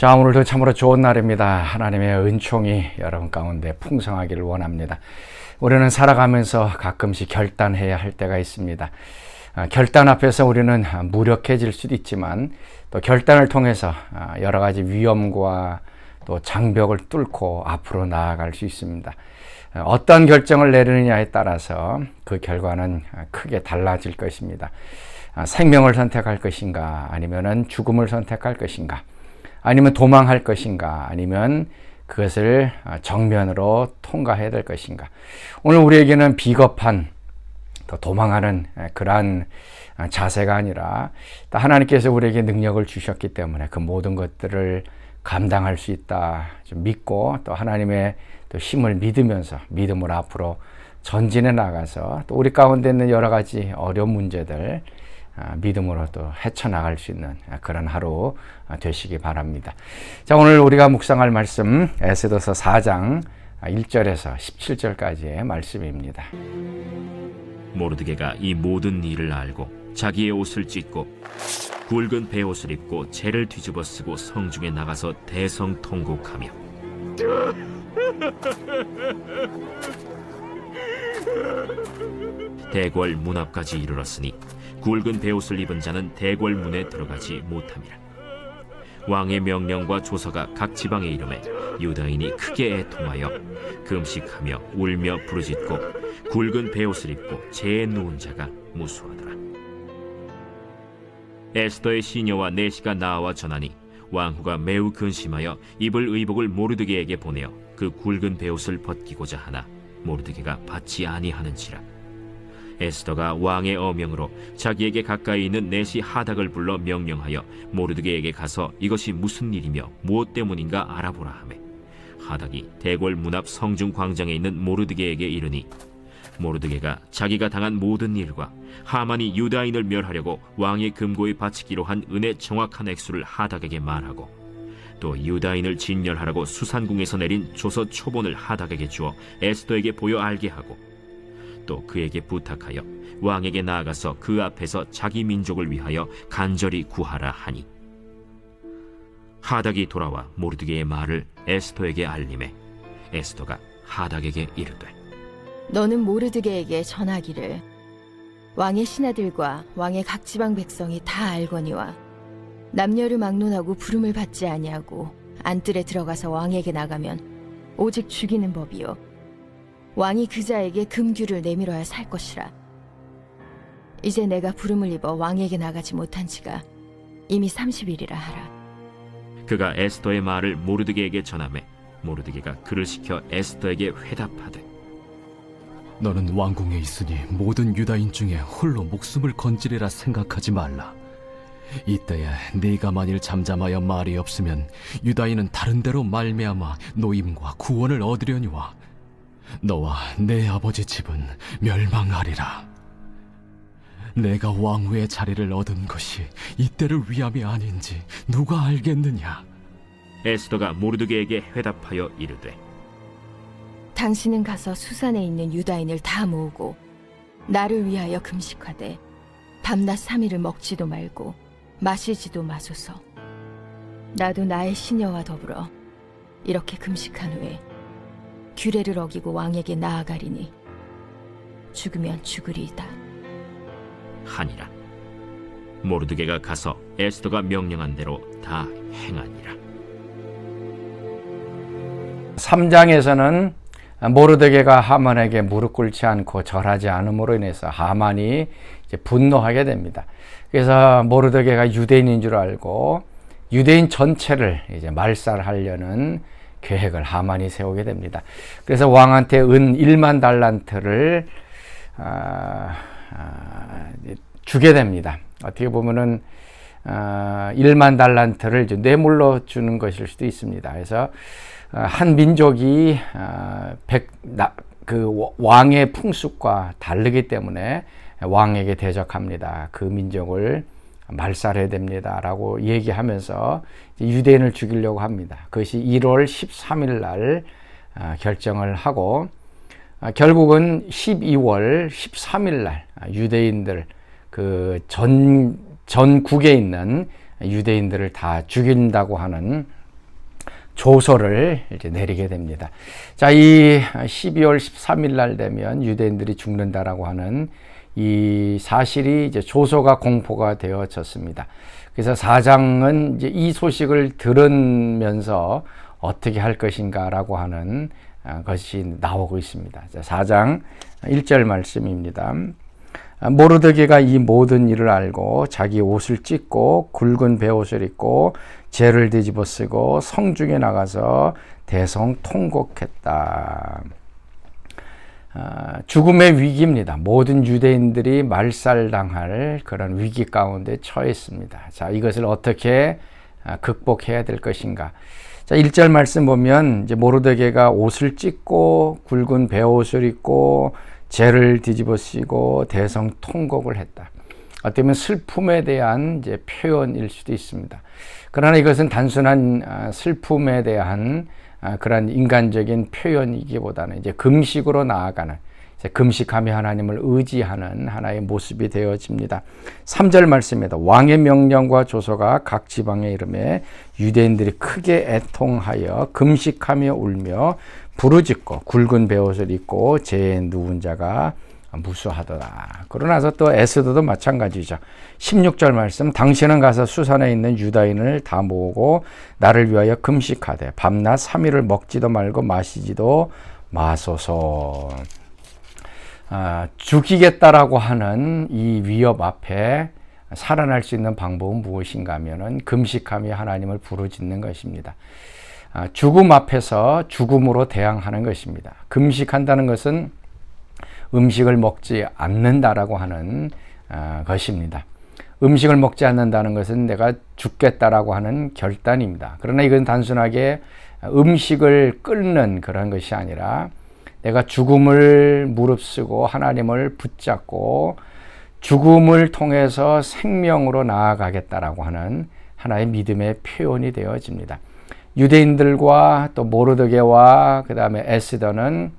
자, 오늘도 참으로 좋은 날입니다. 하나님의 은총이 여러분 가운데 풍성하기를 원합니다. 우리는 살아가면서 가끔씩 결단해야 할 때가 있습니다. 결단 앞에서 우리는 무력해질 수도 있지만 또 결단을 통해서 여러 가지 위험과 또 장벽을 뚫고 앞으로 나아갈 수 있습니다. 어떤 결정을 내리느냐에 따라서 그 결과는 크게 달라질 것입니다. 생명을 선택할 것인가, 아니면 죽음을 선택할 것인가, 아니면 도망할 것인가, 아니면 그것을 정면으로 통과해야 될 것인가. 오늘 우리에게는 비겁한 또 도망하는 그러한 자세가 아니라 하나님께서 우리에게 능력을 주셨기 때문에 그 모든 것들을 감당할 수 있다 좀 믿고, 또 하나님의 또 힘을 믿으면서 믿음으로 앞으로 전진해 나가서 또 우리 가운데 있는 여러 가지 어려운 문제들 믿음으로 또 헤쳐나갈 수 있는 그런 하루 되시기 바랍니다. 자, 오늘 우리가 묵상할 말씀 에스더서 4장 1절에서 17절까지의 말씀입니다. 모르드게가 이 모든 일을 알고 자기의 옷을 찢고 굵은 베옷을 입고 재를 뒤집어 쓰고 성중에 나가서 대성통곡하며 대궐 문 앞까지 이르렀으니 굵은 베옷을 입은 자는 대궐 문에 들어가지 못함이라. 왕의 명령과 조서가 각 지방에 이르매 유다인이 크게 애통하여 금식하며 울며 부르짖고 굵은 베옷을 입고 재에 누운 자가 무수하더라. 에스더의 시녀와 내시가 나와 전하니 왕후가 매우 근심하여 입을 의복을 모르드게에게 보내어 그 굵은 베옷을 벗기고자 하나 모르드게가 받지 아니하는지라. 에스더가 왕의 어명으로 자기에게 가까이 있는 내시 하닥을 불러 명령하여 모르드게에게 가서 이것이 무슨 일이며 무엇 때문인가 알아보라 하매, 하닥이 대궐 문 앞 성중 광장에 있는 모르드게에게 이르니 모르드게가 자기가 당한 모든 일과 하만이 유다인을 멸하려고 왕의 금고에 바치기로 한 은의 정확한 액수를 하닥에게 말하고, 또 유다인을 진멸하라고 수산궁에서 내린 조서 초본을 하닥에게 주어 에스더에게 보여 알게 하고, 또 그에게 부탁하여 왕에게 나아가서 그 앞에서 자기 민족을 위하여 간절히 구하라 하니, 하닥이 돌아와 모르드게의 말을 에스더에게 알림해 에스더가 하닥에게 이르되, 너는 모르드게에게 전하기를 왕의 신하들과 왕의 각 지방 백성이 다 알거니와 남녀를 막론하고 부름을 받지 아니하고 안뜰에 들어가서 왕에게 나가면 오직 죽이는 법이요 왕이 그 자에게 금규를 내밀어야 살 것이라. 이제 내가 부름을 입어 왕에게 나가지 못한 지가 이미 30일이라 하라. 그가 에스더의 말을 모르드게에게 전하매 모르드게가 그를 시켜 에스더에게 회답하되, 너는 왕궁에 있으니 모든 유다인 중에 홀로 목숨을 건지리라 생각하지 말라. 이때에 네가 만일 잠잠하여 말이 없으면 유다인은 다른 데로 말미암아 노임과 구원을 얻으려니와 너와 내 아버지 집은 멸망하리라. 내가 왕후의 자리를 얻은 것이 이때를 위함이 아닌지 누가 알겠느냐. 에스더가 모르드게에게 회답하여 이르되, 당신은 가서 수산에 있는 유다인을 다 모으고 나를 위하여 금식하되 밤낮 3일을 먹지도 말고 마시지도 마소서. 나도 나의 시녀와 더불어 이렇게 금식한 후에 규례를 어기고 왕에게 나아가리니 죽으면 죽으리이다 하니라. 모르드게가 가서 에스더가 명령한 대로 다 행하니라. 3장에서는 모르드게가 하만에게 무릎 꿇지 않고 절하지 않음으로 인해서 하만이 이제 분노하게 됩니다. 그래서 모르드게가 유대인인 줄 알고 유대인 전체를 이제 말살하려는 계획을 하만이 세우게 됩니다. 그래서 왕한테 은 1만 달란트를 주게 됩니다. 어떻게 보면은 1만 달란트를 이제 뇌물로 주는 것일 수도 있습니다. 그래서 한 민족이 그 왕의 풍습과 다르기 때문에 왕에게 대적합니다. 그 민족을 말살해야 됩니다 라고 얘기하면서 유대인을 죽이려고 합니다. 그것이 1월 13일 날 결정을 하고, 결국은 12월 13일 날 유대인들 그 전국에 있는 유대인들을 다 죽인다고 하는 조서를 이제 내리게 됩니다. 자, 이 12월 13일 날 되면 유대인들이 죽는다라고 하는 이 사실이 이제 조서가 공포가 되어졌습니다. 그래서 사장은 이제 이 소식을 들으면서 어떻게 할 것인가라고 하는 것이 나오고 있습니다. 자, 4장 1절 말씀입니다. 모르드게가 이 모든 일을 알고 자기 옷을 찢고 굵은 베옷을 입고 재를 뒤집어 쓰고 성중에 나가서 대성통곡했다. 죽음의 위기입니다. 모든 유대인들이 말살당할 그런 위기 가운데 처했습니다. 자, 이것을 어떻게 극복해야 될 것인가? 자, 1절 말씀 보면 이제 모르드게가 옷을 찢고 굵은 베옷을 입고 재를 뒤집어 쓰고 대성통곡을 했다. 어떻게 보면 슬픔에 대한 이제 표현일 수도 있습니다. 그러나 이것은 단순한 슬픔에 대한 그런 인간적인 표현이기보다는 이제 금식으로 나아가는, 이제 금식하며 하나님을 의지하는 하나의 모습이 되어집니다. 3절 말씀입니다. 왕의 명령과 조서가 각 지방에 이르매 유대인들이 크게 애통하여 금식하며 울며 부르짖고 굵은 베옷을 입고 재에 누운 자가 무수하더라. 그러나서 또 에스더도 마찬가지죠. 16절 말씀, 당신은 가서 수산에 있는 유다인을 다 모으고 나를 위하여 금식하되 밤낮 3일을 먹지도 말고 마시지도 마소서. 죽이겠다라고 하는 이 위협 앞에 살아날 수 있는 방법은 무엇인가 하면은 금식하며 하나님을 부르짖는 것입니다. 죽음 앞에서 죽음으로 대항하는 것입니다. 금식한다는 것은 음식을 먹지 않는다라고 하는 것입니다. 음식을 먹지 않는다는 것은 내가 죽겠다라고 하는 결단입니다. 그러나 이건 단순하게 음식을 끊는 그런 것이 아니라 내가 죽음을 무릅쓰고 하나님을 붙잡고 죽음을 통해서 생명으로 나아가겠다라고 하는 하나의 믿음의 표현이 되어집니다. 유대인들과 또 모르드게와 그 다음에 에스더는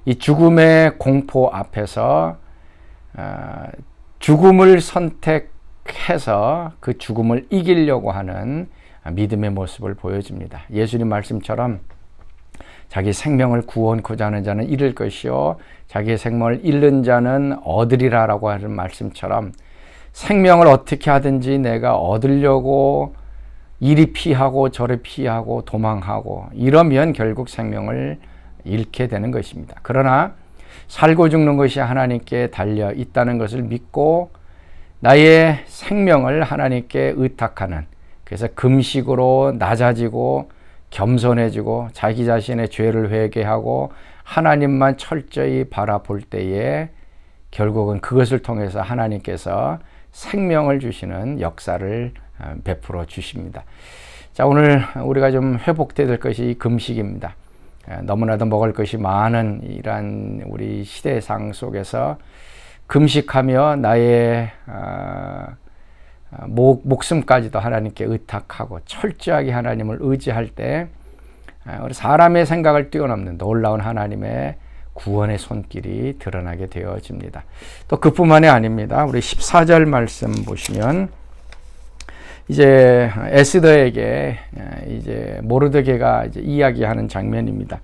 이 죽음의 공포 앞에서 죽음을 선택해서 그 죽음을 이기려고 하는 믿음의 모습을 보여줍니다. 예수님 말씀처럼 자기 생명을 구원코자 하는 자는 잃을 것이요 자기의 생명을 잃는 자는 얻으리라라고 하는 말씀처럼 생명을 어떻게 하든지 내가 얻으려고 이리 피하고 저리 피하고 도망하고 이러면 결국 생명을 잃게 되는 것입니다. 그러나 살고 죽는 것이 하나님께 달려 있다는 것을 믿고 나의 생명을 하나님께 의탁하는, 그래서 금식으로 낮아지고 겸손해지고 자기 자신의 죄를 회개하고 하나님만 철저히 바라볼 때에 결국은 그것을 통해서 하나님께서 생명을 주시는 역사를 베풀어 주십니다. 자, 오늘 우리가 좀 회복돼야 될 것이 금식입니다. 너무나도 먹을 것이 많은 이러한 우리 시대상 속에서 금식하며 나의 목숨까지도 하나님께 의탁하고 철저하게 하나님을 의지할 때 우리 사람의 생각을 뛰어넘는 놀라운 하나님의 구원의 손길이 드러나게 되어집니다. 또 그뿐만이 아닙니다. 우리 14절 말씀 보시면 이제 에스더에게 이제 모르드게가 이제 이야기하는 장면입니다.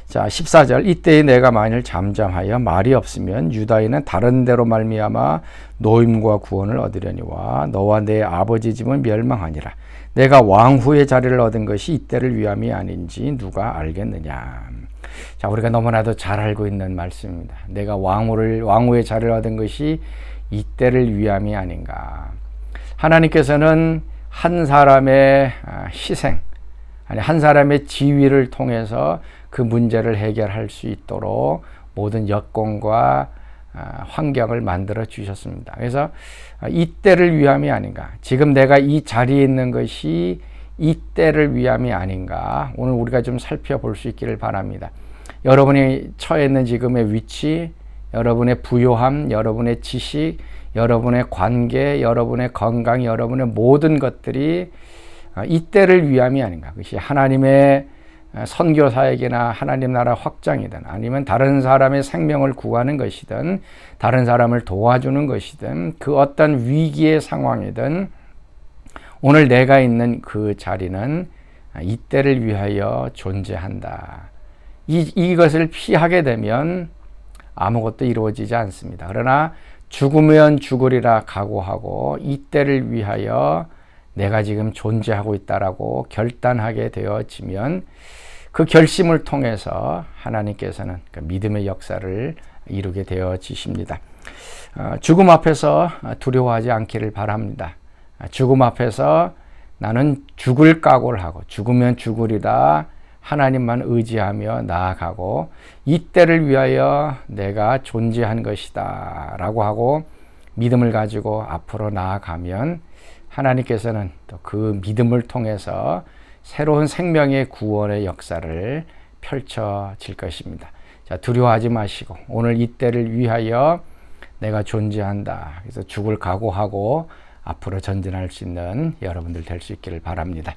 자, 14절, 이때에 내가 만일 잠잠하여 말이 없으면 유다인은 다른 데로 말미암아 노임과 구원을 얻으려니와 너와 내 아버지 집은 멸망하니라. 내가 왕후의 자리를 얻은 것이 이때를 위함이 아닌지 누가 알겠느냐. 자, 우리가 너무나도 잘 알고 있는 말씀입니다. 내가 왕후의 자리를 얻은 것이 이때를 위함이 아닌가. 하나님께서는 한 사람의 희생, 아니 한 사람의 지위를 통해서 그 문제를 해결할 수 있도록 모든 여건과 환경을 만들어 주셨습니다. 그래서 이때를 위함이 아닌가. 지금 내가 이 자리에 있는 것이 이때를 위함이 아닌가. 오늘 우리가 좀 살펴볼 수 있기를 바랍니다. 여러분이 처해 있는 지금의 위치, 여러분의 부요함, 여러분의 지식, 여러분의 관계, 여러분의 건강, 여러분의 모든 것들이 이때를 위함이 아닌가. 그것이 하나님의 선교 사역이나 하나님 나라 확장이든 아니면 다른 사람의 생명을 구하는 것이든 다른 사람을 도와주는 것이든 그 어떤 위기의 상황이든 오늘 내가 있는 그 자리는 이때를 위하여 존재한다. 이것을 피하게 되면 아무것도 이루어지지 않습니다. 그러나 죽으면 죽으리라 각오하고 이때를 위하여 내가 지금 존재하고 있다라고 결단하게 되어지면 그 결심을 통해서 하나님께서는 그 믿음의 역사를 이루게 되어지십니다. 죽음 앞에서 두려워하지 않기를 바랍니다. 죽음 앞에서 나는 죽을 각오를 하고 죽으면 죽으리라 하나님만 의지하며 나아가고 이때를 위하여 내가 존재한 것이다 라고 하고 믿음을 가지고 앞으로 나아가면 하나님께서는 또 그 믿음을 통해서 새로운 생명의 구원의 역사를 펼쳐질 것입니다. 자, 두려워하지 마시고 오늘 이때를 위하여 내가 존재한다. 그래서 죽을 각오하고 앞으로 전진할 수 있는 여러분들 될 수 있기를 바랍니다.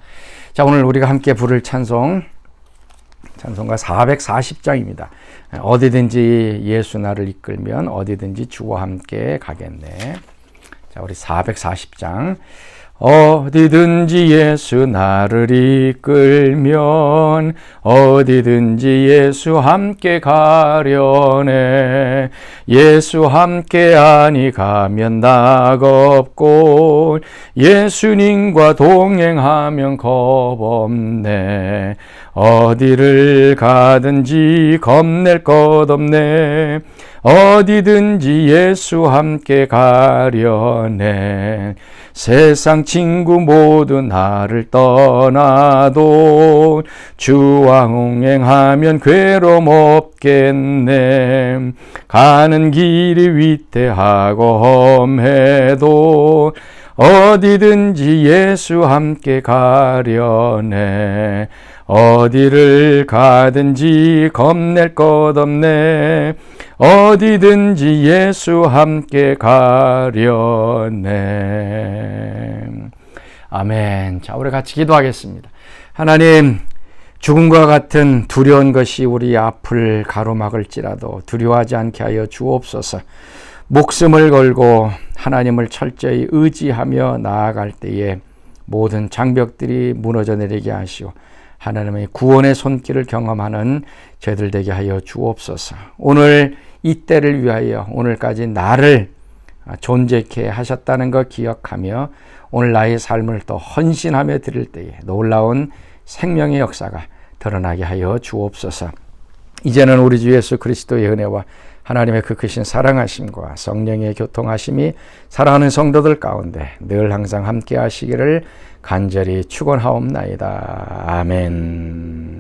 자, 오늘 우리가 함께 부를 찬송가 440장입니다. 어디든지 예수 나를 이끌면 어디든지 주와 함께 가겠네. 자, 우리 440장. 어디든지 예수 나를 이끌면 어디든지 예수 함께 가려네. 예수 함께 아니 가면 낙없고 예수님과 동행하면 겁없네. 어디를 가든지 겁낼 것 없네. 어디든지 예수 함께 가려네. 세상 친구 모두 나를 떠나도 주와 동행하면 괴로움 없겠네. 가는 길이 위태하고 험해도 어디든지 예수 함께 가려네. 어디를 가든지 겁낼 것 없네. 어디든지 예수 함께 가려네. 아멘. 자, 우리 같이 기도하겠습니다. 하나님, 죽음과 같은 두려운 것이 우리 앞을 가로막을지라도 두려워하지 않게 하여 주옵소서. 목숨을 걸고 하나님을 철저히 의지하며 나아갈 때에 모든 장벽들이 무너져 내리게 하시오. 하나님의 구원의 손길을 경험하는 저희들 되게 하여 주옵소서. 오늘 이때를 위하여 오늘까지 나를 존재케 하셨다는 것 기억하며 오늘 나의 삶을 또 헌신하며 드릴 때에 놀라운 생명의 역사가 드러나게 하여 주옵소서. 이제는 우리 주 예수 그리스도의 은혜와 하나님의 그 크신 사랑하심과 성령의 교통하심이 사랑하는 성도들 가운데 늘 항상 함께 하시기를 간절히 축원하옵나이다. 아멘.